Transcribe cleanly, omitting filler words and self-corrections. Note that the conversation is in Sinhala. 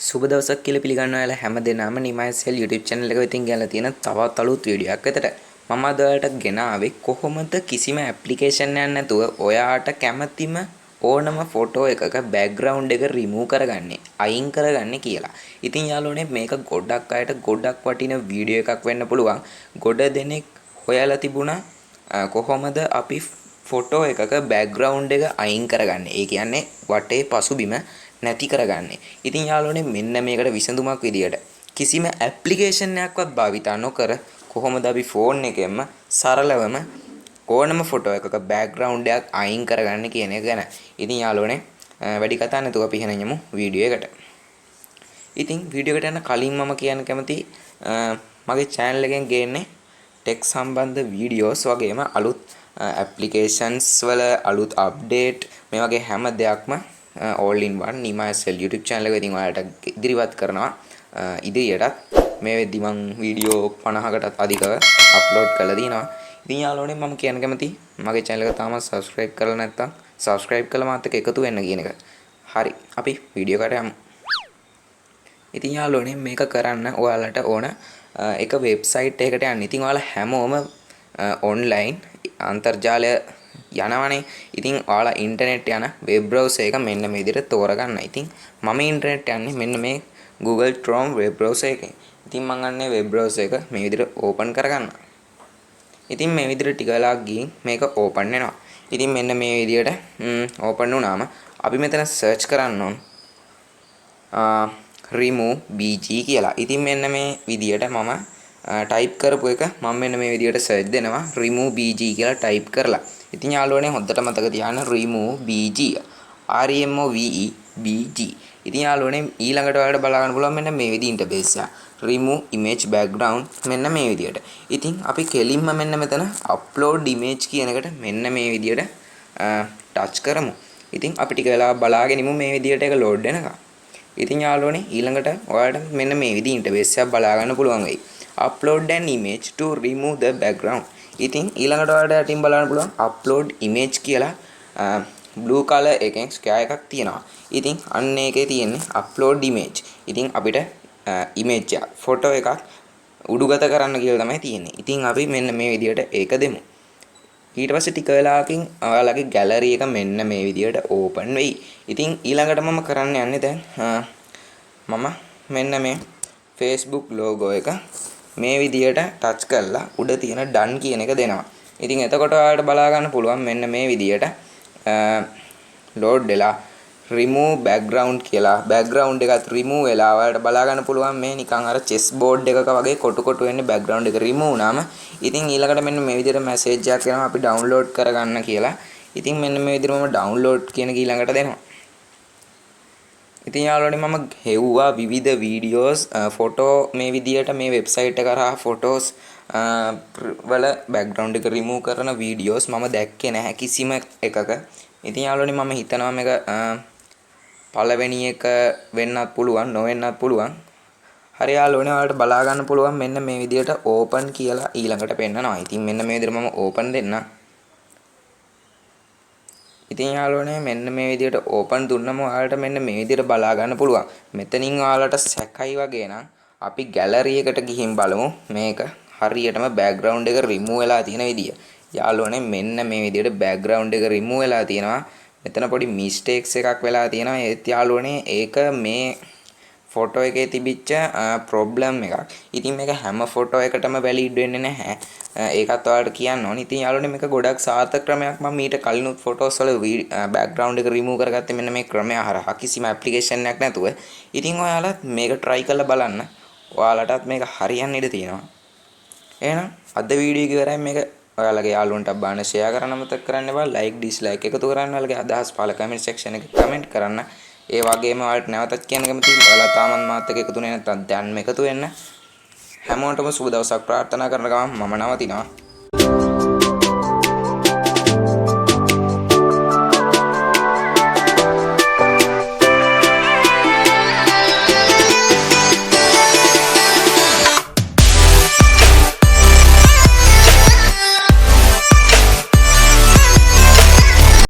සුබ දවසක් කියලා පිළිගන්නවා ඔයාලා හැමදෙනාම නිමයිසෙල් YouTube channel එක වෙතින් ගෙනලා තියෙන තවත් අලුත් වීඩියෝ එකක් එතට මම අද ඔයාලට ගෙනාවේ කොහොමද කිසිම ඇප්ලිකේෂන් එකක් නැතුව ඔයාට කැමතිම ඕනම ෆොටෝ එකක බෑග්ග්‍රවුන්ඩ් එක රිමූව් කරගන්නේ අයින් කරගන්නේ කියලා. ඉතින් යාළුවනේ මේක ගොඩක් අයට ගොඩක් වටින වීඩියෝ එකක් වෙන්න පුළුවන්. ගොඩ දෙනෙක් හොයලා තිබුණා කොහොමද අපි ෆොටෝ එකක බෑග්ග්‍රවුන්ඩ් එක අයින් කරගන්නේ. ඒ කියන්නේ වටේ පසුබිම නැති කරගන්නේ. ඉතින් යාළුවනේ මෙන්න මේකට විසඳුමක් විදියට කිසිම ඇප්ලිකේෂන් එකක්වත් භාවිතා නොකර කොහොමද අපි ෆෝන් එකෙන්ම සරලවම ඕනම ෆොටෝ එකක බෑග්ග්‍රවුන්ඩ් එකක් අයින් කරගන්නේ කියන එක ගැන. ඉතින් යාළුවනේ වැඩි කතා නැතුව අපි එහෙනම් යමු වීඩියෝ එකට. ඉතින් වීඩියෝ එකට යන කලින් මම කියන්න කැමති මගේ channel එකෙන් ගේන්නේ ටෙක් සම්බන්ධ වීඩියෝස් වගේම අලුත් ඇප්ලිකේෂන්ස් වල අලුත් අප්ඩේට් මේ වගේ හැම දෙයක්ම all in one NIMA YouTube channel එක ඉතින් ඔයාලට ඉදිරිපත් කරනවා. ඉදිරියටත් මේ වෙද්දි මම වීඩියෝ 50කටත් අධිකව අප්ලෝඩ් කරලා දිනවා. ඉතින් යාළුවනේ මම කියන්න කැමති මගේ channel එක තාම subscribe කරලා නැත්නම් subscribe කරලා මාත් එක්ක එකතු වෙන්න කියන එක. හරි අපි වීඩියෝ එකට යමු. ඉතින් යාළුවනේ මේක කරන්න ඔයාලට ඕන එක වෙබ්සයිට් එකකට යන්න. ඉතින් ඔයාලා හැමෝම online අන්තර්ජාලය යනවනේ. ඉතින් ඔයාලා ඉන්ටර්නෙට් යන වෙබ් බ්‍රවුසර් එක මෙන්න මේ විදිහට තෝරගන්න. ඉතින් මම ඉන්ටර්නෙට් යන්නේ මෙන්න මේ Google Chrome වෙබ් බ්‍රවුසර් එකෙන්. ඉතින් මම අන්නේ වෙබ් බ්‍රවුසර් එක මේ විදිහට ඕපන් කරගන්න. ඉතින් මේ විදිහට ටික වෙලාවක් ගිහින් මේක ඕපන් වෙනවා. ඉතින් මෙන්න මේ විදිහට ඕපන් වුණාම අපි මෙතන සර්ච් කරන්න ඕන remove bg කියලා. ඉතින් මෙන්න මේ විදිහට මම ටයිප් කරපු එක මම මෙන්න මේ විදිහට සර්ච් දෙනවා remove bg කියලා ටයිප් කරලා. ඉතින් යාළුවනේ හොඳට මතක තියාගන්න remove bg remove bg. ඉතින් යාළුවනේ ඊළඟට ඔයාලට බලා ගන්න පුළුවන් මෙන්න මේ විදිහ ඉන්ටර්ෆේස් එක. remove image background මෙන්න මේ විදිහට. ඉතින් අපි කෙලින්ම මෙන්න මෙතන upload image කියන එකට මෙන්න මේ විදිහට ටච් කරමු. ඉතින් අපි ටික වෙලා බලාගෙන ඉමු මේ විදිහට එක load වෙනකම්. ඉතින් යාළුවනේ ඊළඟට ඔයාලට මෙන්න මේ විදිහ ඉන්ටර්ෆේස් එකක් බලා ගන්න පුළුවන් වෙයි. upload an image to remove the background. ඉතින් ඊළඟට ඔයාලට යටින් බලන්න පුළුවන් upload image කියලා blue color එකෙන් square එකක් තියෙනවා. ඉතින් අන්න ඒකේ තියෙන්නේ upload image. ඉතින් අපිට image එක photo එකක් උඩුගත කරන්න කියලා තමයි තියෙන්නේ. ඉතින් අපි මෙන්න මේ විදිහට ඒක දෙමු. ඊට පස්සේ ටික වෙලාවකින් ඔයාලගේ gallery එක මෙන්න මේ විදිහට open වෙයි. ඉතින් ඊළඟට මම කරන්න යන්නේ දැන් මම මෙන්න මේ Facebook logo එක මේ විදිහට ටච් කරලා උඩ තියෙන done කියන එක දෙනවා. ඉතින් එතකොට ඔයාලට බලා ගන්න පුළුවන් මෙන්න මේ විදිහට load වෙලා remove background කියලා background එකත් remove වෙලා ඔයාලට බලා ගන්න පුළුවන් මේ නිකන් අර chess board එකක වගේ කොටු කොටු වෙන්නේ background එක remove වුණාම. ඉතින් ඊළඟට මෙන්න මේ විදිහට message එකක් එනවා අපි download කරගන්න කියලා. ඉතින් මෙන්න මේ විදිහට මම download කියන ඊළඟට දෙනවා. ඉතින් යාළුවනේ මම හෙව්වා විවිධ වීඩියෝස් ෆොටෝ මේ විදියට මේ වෙබ්සයිට් එක කරා ෆොටෝස් වල බෑග්ග්‍රවුන්ඩ් එක රිමූව් කරන වීඩියෝස් මම දැක්කේ නැහැ කිසිම එකක. ඉතින් යාළුවනේ මම හිතනවා මේක පළවෙනි එක වෙන්නත් පුළුවන් නොවෙන්නත් පුළුවන්. හරි යාළුවනේ ඔයාලට බලා ගන්න පුළුවන් මෙන්න මේ විදියට ඕපන් කියලා ඊළඟට පෙන්නනවා. ඉතින් මෙන්න මේ විදියට මම ඕපන් දෙන්නම්. ඉතින් යාළුවනේ මෙන්න මේ විදියට ඕපන් දුන්නම ඔයාලට මෙන්න මේ විදියට බලා ගන්න පුළුවන්. මෙතනින් ඔයාලට සැකයි වගේ නම් අපි ගැලරි එකට ගිහින් බලමු මේක හරියටම බෑග්ග්‍රවුන්ඩ් එක රිමූව් වෙලා තියෙන විදිය. යාළුවනේ මෙන්න මේ විදියට බෑග්ග්‍රවුන්ඩ් එක රිමූව් වෙලා තියෙනවා. මෙතන පොඩි මිස්ටේක්ස් එකක් වෙලා තියෙනවා. ඒත් යාළුවනේ ඒක මේ ෆොටෝ එකේ තිබිච්ච ප්‍රොබ්ලම් එකක්. ඉතින් මේක හැම ෆොටෝ එකටම වැලිඩ් වෙන්නේ නැහැ. ඒකත් ඔයාලට කියන්න ඕනේ. ඉතින් යාළුවනේ මේක ගොඩක් සාර්ථක ක්‍රමයක්. මම ඊට කලිනුත් ෆොටෝස් වල බෑග්ග්‍රවුන්ඩ් එක රිමූව් කරගත්තේ මෙන්න මේ ක්‍රමය හරහා කිසිම ඇප්ලිකේෂන් එකක් නැතුව. ඉතින් ඔයාලත් මේක try කරලා බලන්න. ඔයාලටත් මේක හරියන්න ඉඩ තියෙනවා. එහෙනම් අද වීඩියෝ එක ඉවරයි. මේක ඔයාලගේ යාළුවන්ට බාන share කරන්න මතක කරන්න එපා. like dislike එකතු කරන්න. ඔයාලගේ අදහස් පහල comment section එකේ comment කරන්න. ඒ වගේම ඔයාලට නැවතත් කියන්න කැමතියි. ඔයාලා තාමත් මාත් එක්ක එකතු වෙන්නේ නැත්නම් දැන් එකතු වෙන්න. හැමෝටම සුබ දවසක් ප්‍රාර්ථනා කරන ගමන් මම නවතිනවා.